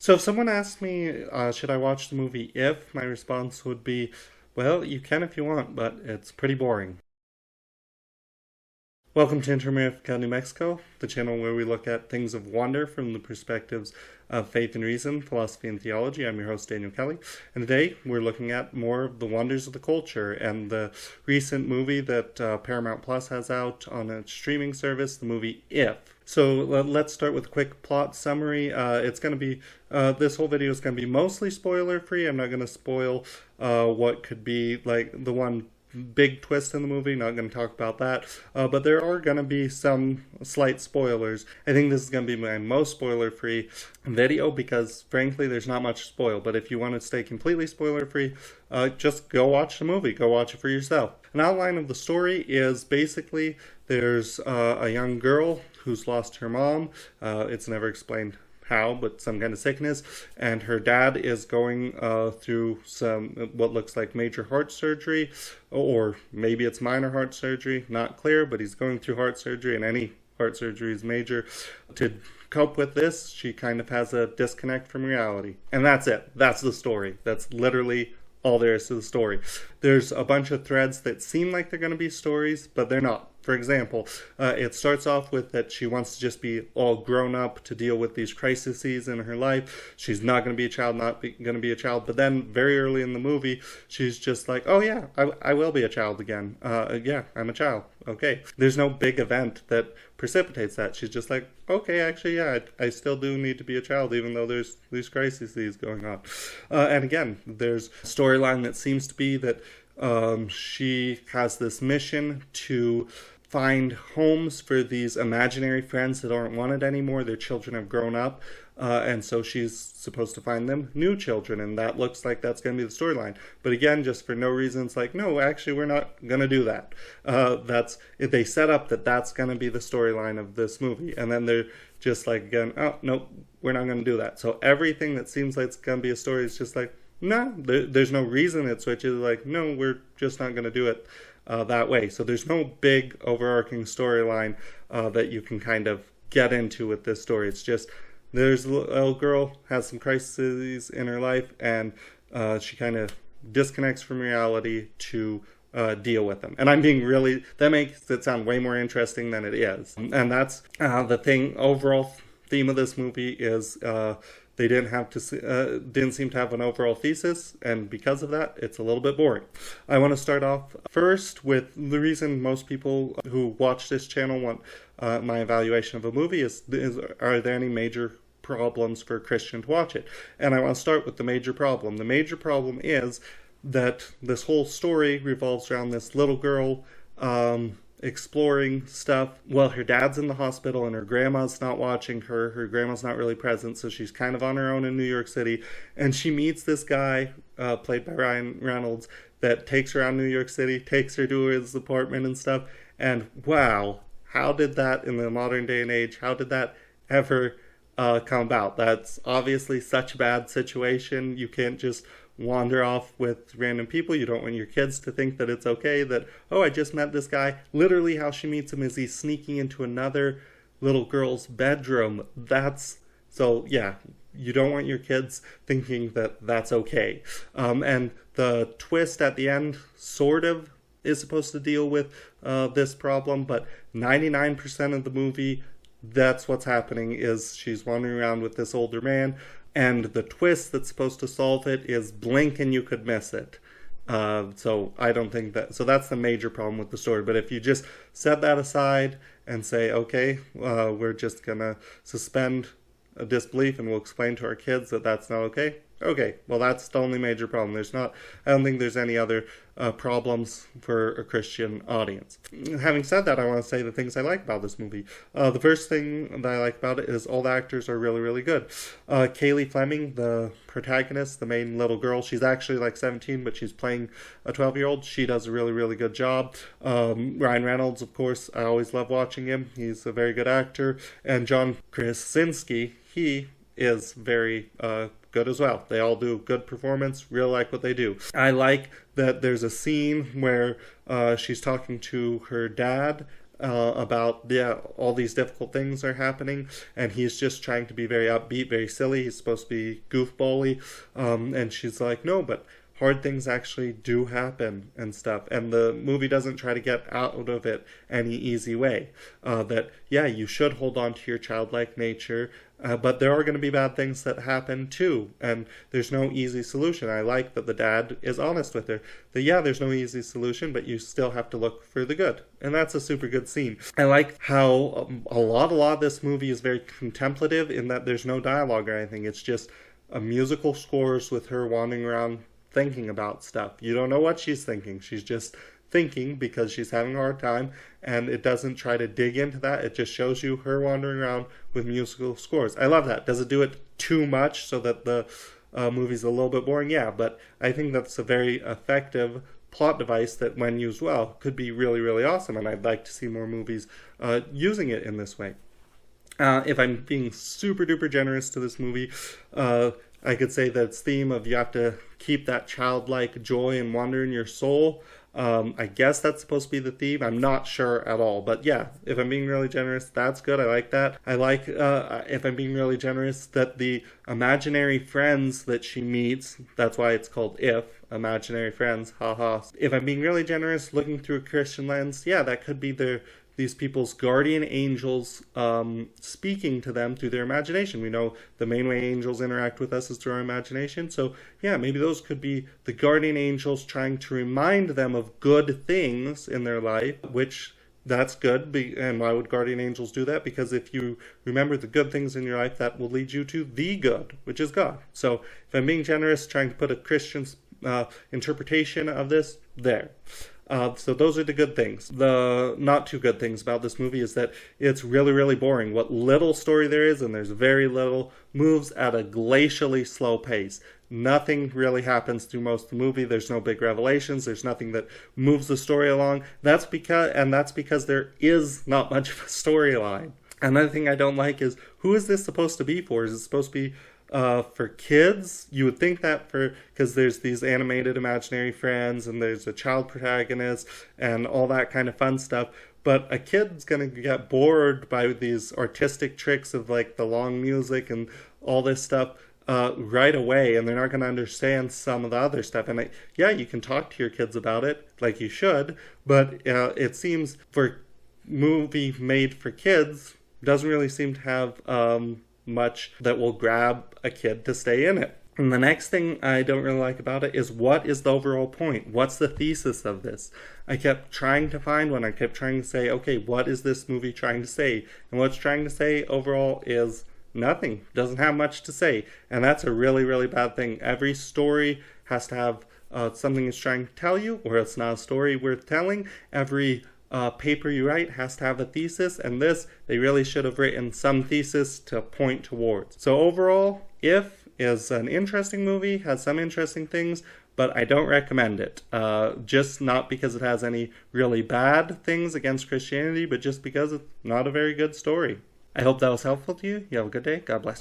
So if someone asked me, should I watch the movie If, my response would be, well, you can if you want, but it's pretty boring. Welcome to Interamerica, New Mexico, the channel where we look at things of wonder from the perspectives of faith and reason, philosophy and theology. I'm your host, Daniel Kelly, and today we're looking at more of the wonders of the culture and the recent movie that Paramount Plus has out on a streaming service, the movie If. So let's start with a quick plot summary. It's going to be, this whole video is going to be mostly spoiler free. I'm not going to spoil what could be like the one big twist in the movie, not going to talk about that, but there are going to be some slight spoilers. I think this is going to be my most spoiler free video because frankly there's not much spoil, but if you want to stay completely spoiler free, just go watch the movie, go watch it for yourself. An outline of the story is basically there's a young girl who's lost her mom. It's never explained how, but some kind of sickness, and her dad is going through some what looks like major heart surgery, or maybe it's minor heart surgery, not clear, but he's going through heart surgery, and any heart surgery is major. To cope with this, she kind of has a disconnect from reality, and that's it. That's the story. That's literally all there is to the story. There's a bunch of threads that seem like they're going to be stories, but they're not. For example, it starts off with that she wants to just be all grown up to deal with these crises in her life. She's not going to be a child, going to be a child. But then very early in the movie, she's just like, oh yeah, I will be a child again. Yeah, I'm a child. Okay. There's no big event that precipitates that. She's just like, okay, actually, yeah, I still do need to be a child, even though there's these crises going on. And again, there's a storyline that seems to be that she has this mission to find homes for these imaginary friends that aren't wanted anymore. Their children have grown up, and so she's supposed to find them new children, and that looks like that's going to be the storyline. But again, just for no reason, it's like, no, actually, we're not going to do that. They set up that that's going to be the storyline of this movie, and then they're just like, again, oh, no, we're not going to do that. So everything that seems like it's going to be a story is just like, no, there's no reason it switches. Like, no, we're just not going to do it that way. So there's no big overarching storyline that you can kind of get into with this story. It's just there's a little girl has some crises in her life, and she kind of disconnects from reality to deal with them. And I'm being really, that makes it sound way more interesting than it is. And that's the thing. Overall theme of this movie is they didn't seem to have an overall thesis, and because of that, it's a little bit boring. I want to start off first with the reason most people who watch this channel want my evaluation of a movie is are there any major problems for a Christian to watch it? And I want to start with the major problem. The major problem is that this whole story revolves around this little girl exploring stuff. Well, her dad's in the hospital and her grandma's not watching her. Her grandma's not really present, so she's kind of on her own in New York City. And she meets this guy, played by Ryan Reynolds, that takes her around New York City, takes her to his apartment and stuff. And wow, how did that in the modern day and age, how did that ever come about? That's obviously such a bad situation. You can't just wander off with random people. You don't want your kids to think that it's okay that, oh, I just met this guy. Literally how she meets him is he's sneaking into another little girl's bedroom. So yeah, you don't want your kids thinking that that's okay. And the twist at the end sort of is supposed to deal with this problem, but 99% of the movie, that's what's happening, is she's wandering around with this older man, and the twist that's supposed to solve it is blink and you could miss it. So I don't think that, so that's the major problem with the story. But if you just set that aside and say, okay, we're just gonna suspend a disbelief and we'll explain to our kids that that's not okay. Okay, well, that's the only major problem. I don't think there's any other problems for a Christian audience. Having said that, I want to say the things I like about this movie. The first thing that I like about it is all the actors are really, really good. Kaylee Fleming, the protagonist, the main little girl, she's actually like 17, but she's playing a 12-year-old. She does a really, really good job. Ryan Reynolds, of course, I always love watching him. He's a very good actor. And John Krasinski, he is very good as well. They all do good performance, really like what they do. I like that there's a scene where she's talking to her dad about all these difficult things are happening, and he's just trying to be very upbeat, very silly. He's supposed to be goofbally, and she's like, no, but hard things actually do happen and stuff, and the movie doesn't try to get out of it any easy way. That you should hold on to your childlike nature, but there are going to be bad things that happen too, and there's no easy solution. I like that the dad is honest with her, that there's no easy solution, but you still have to look for the good, and that's a super good scene. I like how a lot of this movie is very contemplative in that there's no dialogue or anything. It's just a musical scores with her wandering around thinking about stuff. You don't know what she's thinking. She's just thinking because she's having a hard time, and it doesn't try to dig into that. It just shows you her wandering around with musical scores. I love that. Does it do it too much so that the movie's a little bit boring? Yeah, but I think that's a very effective plot device that, when used well, could be really, really awesome, and I'd like to see more movies using it in this way. If I'm being super duper generous to this movie, I could say that its theme of you have to keep that childlike joy and wonder in your soul. I guess that's supposed to be the theme. I'm not sure at all. But if I'm being really generous, that's good. I like that. I like, if I'm being really generous, that the imaginary friends that she meets, that's why it's called Imaginary Friends, haha. If I'm being really generous, looking through a Christian lens, that could be these people's guardian angels speaking to them through their imagination. We know the main way angels interact with us is through our imagination. So maybe those could be the guardian angels trying to remind them of good things in their life, which that's good. And why would guardian angels do that? Because if you remember the good things in your life, that will lead you to the good, which is God. So if I'm being generous, trying to put a Christian interpretation of this there. So those are the good things. The not too good things about this movie is that it's really, really boring. What little story there is, and there's very little, moves at a glacially slow pace. Nothing really happens through most of the movie. There's no big revelations. There's nothing that moves the story along. That's because there is not much of a storyline. Another thing I don't like is, who is this supposed to be for? Is it supposed to be for kids? You would think that because there's these animated imaginary friends and there's a child protagonist and all that kind of fun stuff, but a kid's gonna get bored by these artistic tricks of like the long music and all this stuff right away, and they're not going to understand some of the other stuff. And you can talk to your kids about it like you should, but it seems for movie made for kids doesn't really seem to have much that will grab a kid to stay in it. And the next thing I don't really like about it is, what is the overall point? What's the thesis of this? I kept trying to find one. I kept trying to say, okay, what is this movie trying to say? And what it's trying to say overall is nothing. Doesn't have much to say. And that's a really, really bad thing. Every story has to have something it's trying to tell you, or it's not a story worth telling. Every paper you write has to have a thesis, and they really should have written some thesis to point towards. So overall, If is an interesting movie, has some interesting things, but I don't recommend it. Just not because it has any really bad things against Christianity, but just because it's not a very good story. I hope that was helpful to you. You have a good day. God bless.